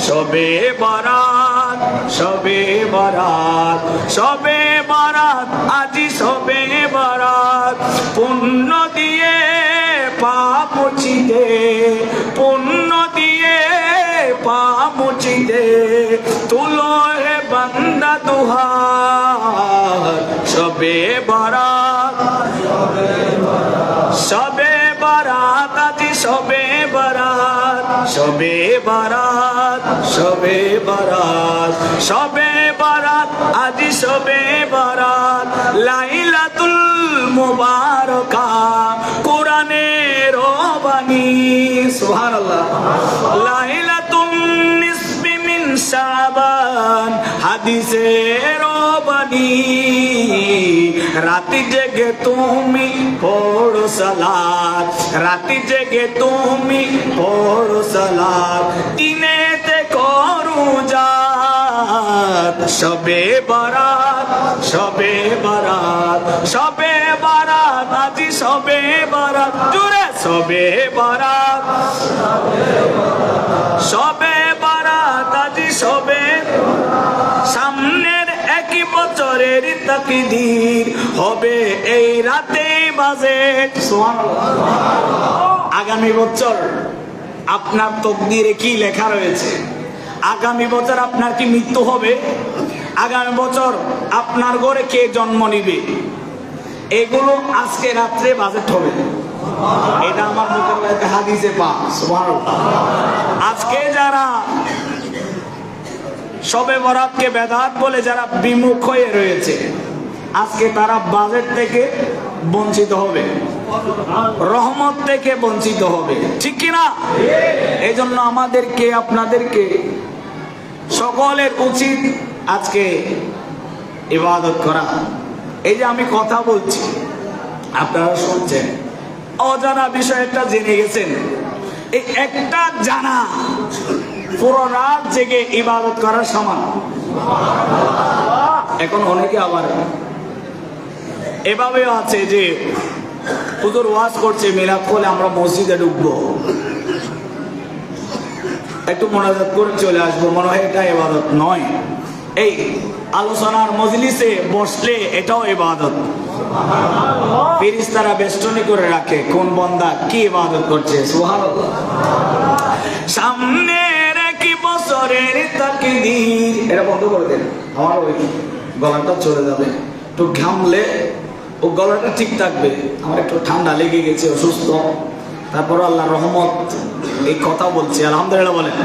শবে বরাত, শবে বরাত, শবে বরাত, আজি শবে বরাত। পুণ্য দিয়ে পাপ মুছিতে, পুণ্য দিয়ে পাপ মুছিতে, তুলো হে বান্দা দুহার। শবে বরাত, শবে বরাত, আজি শবে বরাত, শবে বরাত, শবে বরাত, শবে বরাত, আজি শবে বরাত। লাইলাতুল মুবারাকা, কোরআনের বাণী, সুবহানাল্লাহ। লাইলাতুন নিসফি মিন শাবান, হাদিসের বাণী। রাতি জেগে তুমি পড়ো সালাত, রাতি জেগে তুমি পড়ো সালাত, দিনেতে করু জাত। শবে বরাত, শবে বরাত, শবে বরাত, আজি শবে বরাত, জুড়ে শবে বরাত, শবে বরাত, আজি শবে। সামনের একই বছরের তাকদীর হবে এই রাতে বাজেট, সুবহানাল্লাহ। আগামী বছর আপনার তকদিরে কি লেখা রয়েছে? আগামী বছর আপনার কি মৃত্যু হবে? আগামী বছর আপনার ঘরে কে জন্ম নিবে? এগুলো আজকে রাত্রে বাজেট হবে। এটা আমার মুখের মধ্যে হাদিসে পা, সুবহানাল্লাহ। আজকে যারা শবে বরাতকে বেদাত বলে যারা বিমুখ হয়ে রয়েছে, আজকে তারা বাজেট থেকে বঞ্চিত হবে, রহমত থেকে বঞ্চিত হবে, ঠিক কিনা? এই জন্য আমাদেরকে আপনাদেরকে সকলের উচিত আজকে ইবাদত করা। এই যে আমি কথা বলছি, আপনারা শুনছেন, অজানা বিষয়টা জেনে গেছেন। এই একটা জানা পুরো রাত জেগে ইবাদত করার সমান। এখন অনেকে আবার এভাবেও আছে যে হুজুর ওয়াজ করছে, মিলাদ করলে আমরা মসজিদে ঢুকবো, একটু মোনাজাত করে চলে আসবো, মনে হয় এটা ইবাদত নয়। এই আলোচনার মজলিসে বসলে এটাও ইবাদত। ফেরেশতারা বেষ্টনী করে রাখে কোন বান্দা কি ইবাদত করছে, সুবহানাল্লাহ। সামনের কি বছরের তাকদীর, এটা বন্ধ করে দেন, আমার ওই গলাটা চলে যাবে। একটু ঘামলে ও গলাটা ঠিক থাকবে। আমার একটু ঠান্ডা লেগে গেছে, অসুস্থ, তারপর আল্লাহর রহমত এই কথা বলছি, আলহামদুলিল্লাহ বলেন।